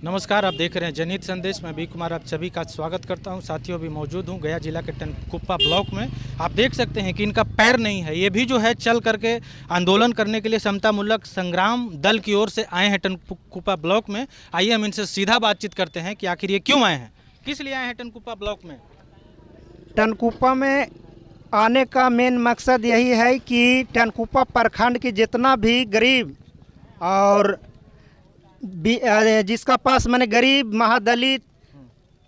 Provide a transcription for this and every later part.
नमस्कार, आप देख रहे हैं जनहित संदेश। मैं बी कुमार आप सभी का स्वागत करता हूं। साथियों, भी मौजूद हूं गया जिला के टनकुप्पा ब्लॉक में। आप देख सकते हैं कि इनका पैर नहीं है, ये भी जो है चल करके आंदोलन करने के लिए समतामूलक संग्राम दल की ओर से आए हैं टनकुप्पा ब्लॉक में। आइए हम इनसे सीधा बातचीत करते हैं कि आखिर ये क्यों आए हैं, किस लिए आए हैं टनकुप्पा ब्लॉक में। टनकुप्पा में आने का मेन मकसद यही है कि टनकुप्पा प्रखंड के जितना भी गरीब और जिसका पास माने गरीब महादलित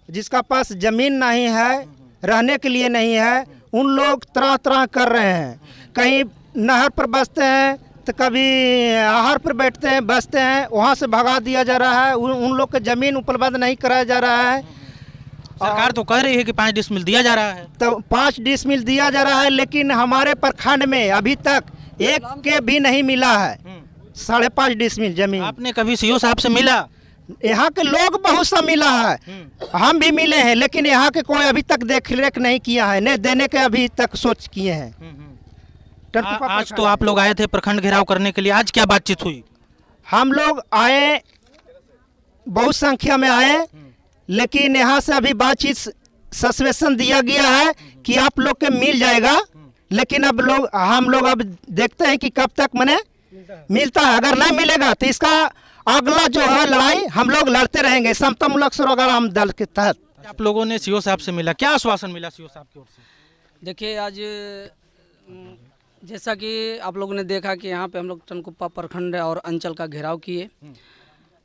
जिसका पास ज़मीन नहीं है, रहने के लिए नहीं है, उन लोग तरह तरह कर रहे हैं। कहीं नहर पर बसते हैं तो कभी आहार पर बैठते हैं, बसते हैं, वहाँ से भगा दिया जा रहा है। उन लोग को ज़मीन उपलब्ध नहीं कराया जा रहा है। सरकार तो कह रही है कि 5 डिसमिल दिया जा रहा है, तो 5 डिसमिल दिया जा रहा है, लेकिन हमारे प्रखंड में अभी तक एक के भी नहीं मिला है। 5.5 डिसमिल जमीन। आपने कभी सीओ साहब से मिला? यहाँ के लोग बहुत सा मिला है, हम भी मिले हैं, लेकिन यहाँ के कोई अभी तक देख रेख नहीं किया है, नहीं देने के अभी तक सोच किए हैं। आज तो आप लोग आए थे प्रखंड घेराव करने के लिए, आज क्या बातचीत हुई? हम लोग आए, बहुत संख्या में आए, लेकिन यहाँ से अभी बातचीत सस्पेंशन दिया गया है कि आप लोग के मिल जाएगा, लेकिन अब हम लोग अब देखते हैं कि कब तक मने मिलता है। अगर नहीं मिलेगा तो इसका अगला जो है लड़ाई हम लोग लड़ते रहेंगे समतामूलक संग्राम दल के तहत। आप लोगों ने सीओ साहब से मिला, क्या आश्वासन मिला सीओ साहब की ओर से? देखिए, आज जैसा कि आप लोगों ने देखा कि यहाँ पे हम लोग टनकुप्पा प्रखंड और अंचल का घेराव किए।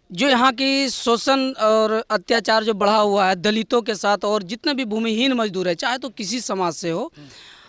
जो यहाँ की शोषण और अत्याचार जो बढ़ा हुआ है दलितों के साथ, और जितने भी भूमिहीन मजदूर है, चाहे तो किसी समाज से हो,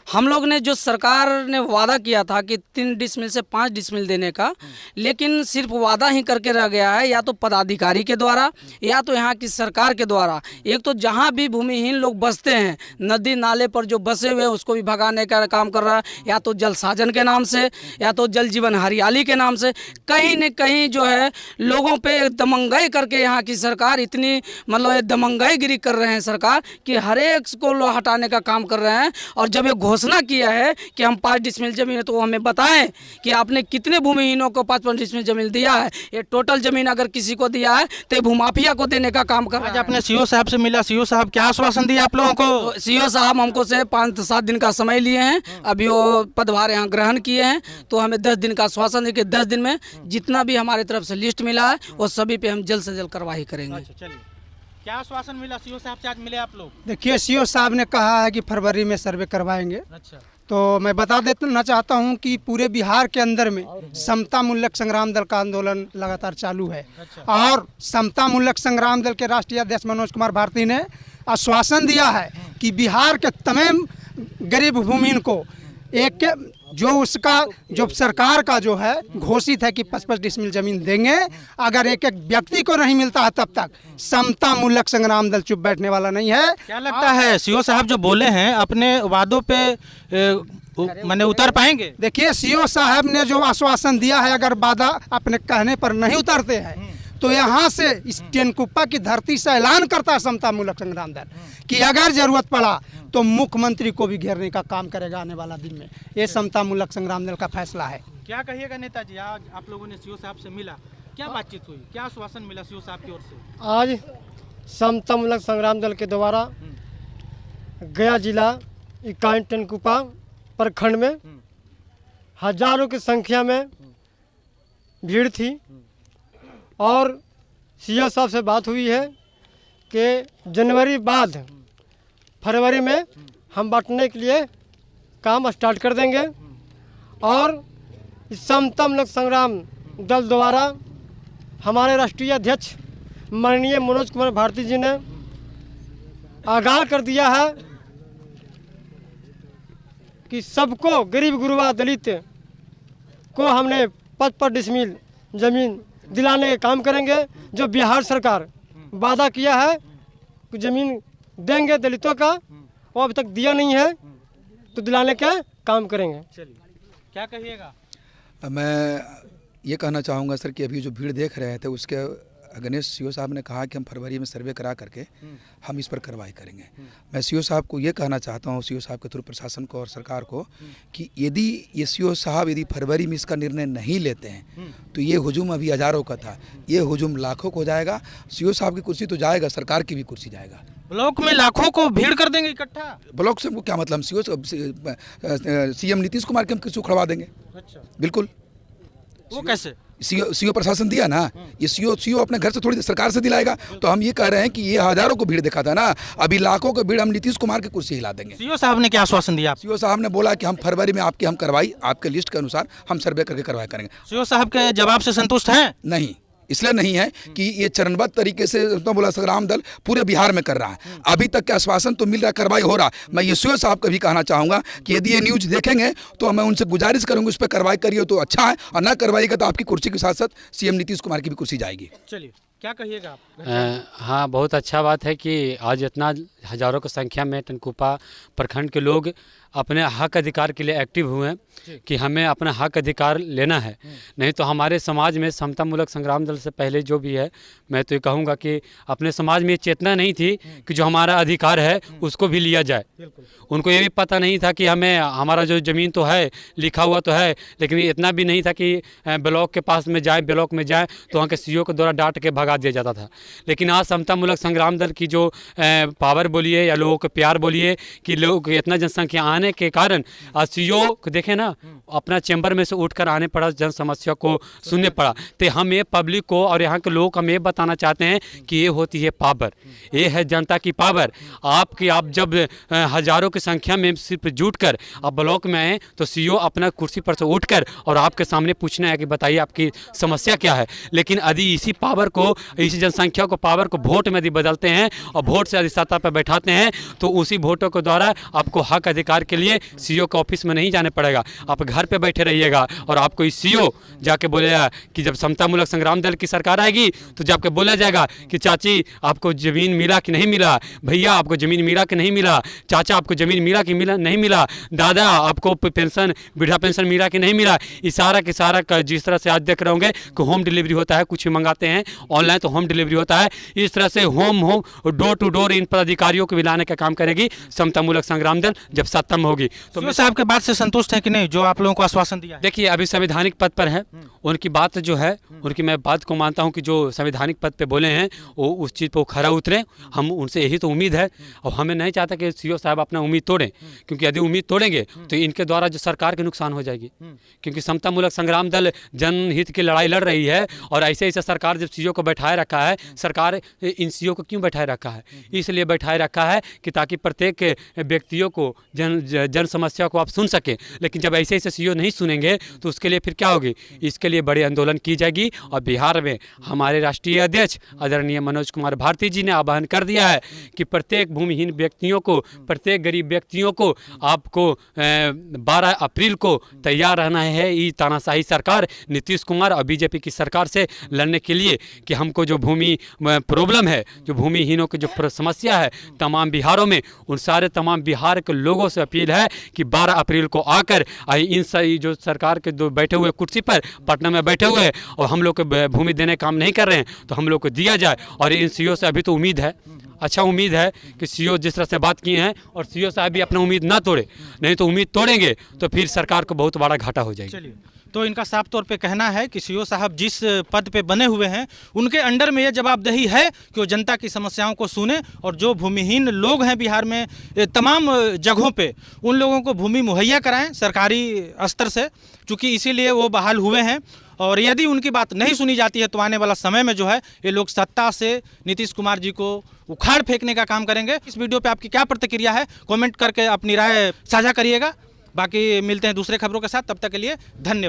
हम लोग ने जो सरकार ने वादा किया था कि 3 डिसमिल से 5 डिसमिल देने का, लेकिन सिर्फ वादा ही करके रह गया है, या तो पदाधिकारी के द्वारा या तो यहाँ की सरकार के द्वारा। एक तो जहाँ भी भूमिहीन लोग बसते हैं, नदी नाले पर जो बसे हुए हैं उसको भी भगाने का काम कर रहा है, या तो जल साजन के नाम से, या तो जल जीवन हरियाली के नाम से। कहीं न कहीं जो है लोगों पे दमंगाई करके यहाँ की सरकार इतनी दमंगाईगिरी कर रहे हैं सरकार कि हर एक को हटाने का काम कर रहे हैं। और जब ये घोषणा किया है कि हम 5 डिसमिल जमीन है, तो हमें बताएं कि आपने कितने भूमिहीनों को 5-5 डिसमिल जमीन दिया है। ये टोटल जमीन अगर किसी को दिया है तो भूमाफिया को देने का काम कर रहा है। आज आपने सीओ साहब से मिला, सीओ साहब क्या आश्वासन दिया आप लोगों को? तो सीओ साहब हमको से 5-7 दिन का समय लिए हैं, अभी वो पदभार यहाँ ग्रहण किए हैं, तो हमें 10 दिन का आश्वासन देके 10 दिन में जितना भी हमारी तरफ से लिस्ट मिला है वो सभी पे हम जल्द से जल्द कार्रवाई करेंगे। चलिए, क्या आश्वासन मिला सीओ साहब से? आज मिले आप लोग? देखिए, सीओ साहब ने कहा है कि फरवरी में सर्वे करवाएंगे। अच्छा, तो मैं बता देना चाहता हूं कि पूरे बिहार के अंदर में समतामूलक संग्राम दल का आंदोलन लगातार चालू है। और समतामूलक संग्राम दल के राष्ट्रीय अध्यक्ष मनोज कुमार भारती ने आश्वासन दिया है कि बिहार के तमाम गरीब भूमिहीन को एक जो सरकार का जो है घोषित है कि 5-5 डिसमिल जमीन देंगे। अगर एक एक व्यक्ति को नहीं मिलता है तब तक समतामूलक संग्राम दल चुप बैठने वाला नहीं है। क्या लगता है सीओ साहब जो बोले हैं अपने वादों पे माने उतर पाएंगे? देखिए, सीओ साहब ने जो आश्वासन दिया है, अगर वादा अपने कहने पर नहीं उतरते हैं तो यहाँ से इस टनकुप्पा की धरती से ऐलान करता है समतामूलक संग्राम दल कि अगर जरूरत पड़ा तो मुख्यमंत्री को भी घेरने का काम करेगा आने वाला दिन में। ये समतामूलक संग्राम दल का फैसला है। क्या कहिएगा नेताजी, आज आप लोगों ने सीओ साहब से मिला, क्या बातचीत हुई, क्या आश्वासन मिला सीओ साहब की ओर से? आज समतामूलक संग्राम दल के द्वारा गया जिला इकाई टनकुप्पा प्रखंड में हजारों की संख्या में भीड़ थी, और सीओ साहब से बात हुई है कि जनवरी बाद फरवरी में हम बांटने के लिए काम स्टार्ट कर देंगे। और इस समतामूलक संग्राम दल द्वारा हमारे राष्ट्रीय अध्यक्ष माननीय मनोज कुमार भारती जी ने आगाह कर दिया है कि सबको, गरीब गुरबा दलित को हमने 5-5 डिसमिल जमीन दिलाने का काम करेंगे। जो बिहार सरकार वादा किया है कि जमीन देंगे दलितों का, वो अभी तक दिया नहीं है, तो दिलाने का काम करेंगे। चलिए, क्या कहिएगा? मैं ये कहना चाहूँगा सर कि अभी जो भीड़ देख रहे थे उसके गणेश सीओ साहब ने कहा कि हम फरवरी में सर्वे करा करके हम इस पर कार्रवाई करेंगे। मैं सीओ साहब को ये कहना चाहता हूँ, सीओ साहब के थ्रू प्रशासन को और सरकार को, कि यदि ये सीओ साहब यदि फरवरी में इसका निर्णय नहीं लेते हैं तो ये हुजूम अभी हज़ारों का था, ये हुजूम लाखों को जाएगा। सीओ साहब की कुर्सी तो जाएगा, सरकार की भी कुर्सी जाएगा। ब्लॉक में लाखों को भीड़ कर देंगे इकट्ठा। ब्लॉक से हमको क्या मतलब, हम सीएम नीतीश कुमार के हम किसी को खड़वा देंगे। अच्छा, बिल्कुल। वो कैसे? सीओ प्रशासन दिया ना, ये सीओ अपने घर से थोड़ी सरकार से दिलाएगा। तो हम ये कह रहे हैं कि ये हज़ारों को भीड़ दिखा था ना, अभी लाखों को भीड़ हम नीतीश कुमार की कुर्सी हिला देंगे। सीओ साहब ने क्या आश्वासन दिया? सीओ साहब ने बोला कि हम फरवरी में आपकी हम कार्रवाई आपके लिस्ट के अनुसार हम सर्वे करके कार्रवाई करेंगे। सीओ साहब के जवाब से संतुष्ट हैं? नहीं, इसलिए नहीं है कि ये चरणबद्ध तरीके से तो बोला संग्राम दल पूरे बिहार में कर रहा है। अभी तक के आश्वासन तो मिल रहा है, कार्रवाई हो रहा है। मैं ये सीओ साहब को भी कहना चाहूँगा कि यदि ये न्यूज़ देखेंगे तो मैं उनसे गुजारिश करूँगा उस पर कार्रवाई करिए तो अच्छा है, और ना करवाइएगा तो आपकी कुर्सी के साथ साथ सीएम नीतीश कुमार की भी कुर्सी जाएगी। चलिए, क्या कहिएगा आप? हाँ, बहुत अच्छा बात है कि आज इतना हज़ारों की संख्या में टनकुप्पा प्रखंड के लोग अपने हक अधिकार के लिए एक्टिव हुए हैं कि हमें अपना हक अधिकार लेना है। नहीं तो हमारे समाज में समता मूलक संग्राम दल से पहले जो भी है, मैं तो ये कहूँगा कि अपने समाज में चेतना नहीं थी कि जो हमारा अधिकार है उसको भी लिया जाए। उनको ये भी पता नहीं था कि हमें हमारा जो ज़मीन तो है, लिखा हुआ तो है, लेकिन इतना भी नहीं था कि ब्लॉक के पास में जाए, ब्लॉक में जाए तो वहाँ के सीओ के द्वारा डांट के भगा दिया जाता था। लेकिन आज समता मूलक संग्राम दल की जो पावर बोलिए या लोगों के प्यार बोलिए कि लोग इतना जनसंख्या आने के कारण आज सीओ को देखे ना, अपना चैम्बर में से उठकर आने पड़ा, जन समस्या को सुनने पड़ा। तो हम ये पब्लिक को और यहाँ के लोगों को हम ये बताना चाहते हैं कि ये होती है पावर, ये है जनता की पावर। आप जब हज़ारों की संख्या में सिर्फ जुट कर आप ब्लॉक में आए तो सीओ अपना कुर्सी पर से उठकर और आपके सामने पूछना है कि बताइए आपकी समस्या क्या है। लेकिन यदि इसी पावर को, इसी जनसंख्या को, पावर को वोट में यदि बदलते हैं और वोट से यदि सत्ता पर बैठाते हैं तो उसी वोटों के द्वारा आपको हक अधिकार के लिए सीओ के ऑफिस में नहीं जाने पड़ेगा, आप घर पे बैठे रहिएगा और आपको इस सीओ जाके बोलेगा कि जब समता मूलक संग्राम दल की सरकार आएगी तो जाके बोला जाएगा कि चाची आपको ज़मीन मिला कि नहीं मिला, भैया आपको ज़मीन मिला कि नहीं मिला, चाचा आपको ज़मीन मिला कि नहीं मिला, दादा आपको पेंशन, वृद्धा पेंशन मिला कि नहीं मिला। इशारा के सारा जिस तरह से आज देख रहे होंगे कि होम डिलीवरी होता है, कुछ भी मंगाते हैं ऑनलाइन तो होम डिलीवरी होता है, इस तरह से होम डोर टू डोर इन पदाधिकारियों को भी लाने का काम करेगी समता मूलक संग्राम दल जब सत्ता में होगी। तो सीओ साहब के बात से संतुष्ट है कि नहीं, जो आप लोगों को आश्वासन दिया है? देखिए, अभी संवैधानिक पद पर है, उनकी बात जो है, उनकी मैं बात को मानता हूं कि जो संवैधानिक पद पे बोले हैं वो उस चीज़ पर खरा उतरे। हम उनसे यही तो उम्मीद है और हमें नहीं चाहता कि सीओ साहब अपना उम्मीद तोड़ें, क्योंकि यदि उम्मीद तोड़ेंगे तो इनके द्वारा जो सरकार के नुकसान हो जाएगी। क्योंकि समता मूलक संग्राम दल जनहित की लड़ाई लड़ रही है और ऐसे ऐसे सरकार जब सीओ को बैठाए रखा है, सरकार इन सीओ को क्यों बैठाए रखा है? इसलिए बैठाए रखा है कि ताकि प्रत्येक व्यक्तियों को जन समस्या को आप सुन सकें। लेकिन जब ऐसे ऐसे सीओ नहीं सुनेंगे तो उसके लिए फिर क्या होगी? इसके लिए बड़े आंदोलन की जाएगी। और बिहार में हमारे राष्ट्रीय अध्यक्ष आदरणीय मनोज कुमार भारती जी ने आह्वान कर दिया है कि प्रत्येक भूमिहीन व्यक्तियों को, प्रत्येक गरीब व्यक्तियों को आपको 12 अप्रैल को तैयार रहना है ये तानाशाही सरकार नीतीश कुमार और बीजेपी की सरकार से लड़ने के लिए कि हमको जो भूमि प्रॉब्लम है, जो भूमिहीनों की जो समस्या है तमाम बिहारों में, उन सारे तमाम बिहार के लोगों से अपील है कि 12 अप्रैल को आकर इन सही जो सरकार के दो बैठे हुए कुर्सी पर पटना में बैठे हुए और हम लोग को भूमि देने काम नहीं कर रहे हैं तो हम लोग को दिया जाए। और इन सीओ से अभी तो उम्मीद है, अच्छा उम्मीद है कि सीओ जिस तरह से बात किए हैं और सीओ साहब भी अपना उम्मीद ना तोड़े, नहीं तो उम्मीद तोड़ेंगे तो फिर सरकार को बहुत बड़ा घाटा हो जाएगा। चलिए, तो इनका साफ तौर पे कहना है कि सीओ साहब जिस पद पे बने हुए हैं उनके अंडर में ये जवाबदेही है कि वो जनता की समस्याओं को सुने और जो भूमिहीन लोग हैं बिहार में तमाम जगहों पे उन लोगों को भूमि मुहैया कराएं सरकारी स्तर से, चूँकि इसीलिए वो बहाल हुए हैं। और यदि उनकी बात नहीं सुनी जाती है तो आने वाला समय में जो है ये लोग सत्ता से नीतीश कुमार जी को उखाड़ फेंकने का काम करेंगे। इस वीडियो पे आपकी क्या प्रतिक्रिया है, कमेंट करके अपनी राय साझा करिएगा। बाकी मिलते हैं दूसरे खबरों के साथ, तब तक के लिए धन्यवाद।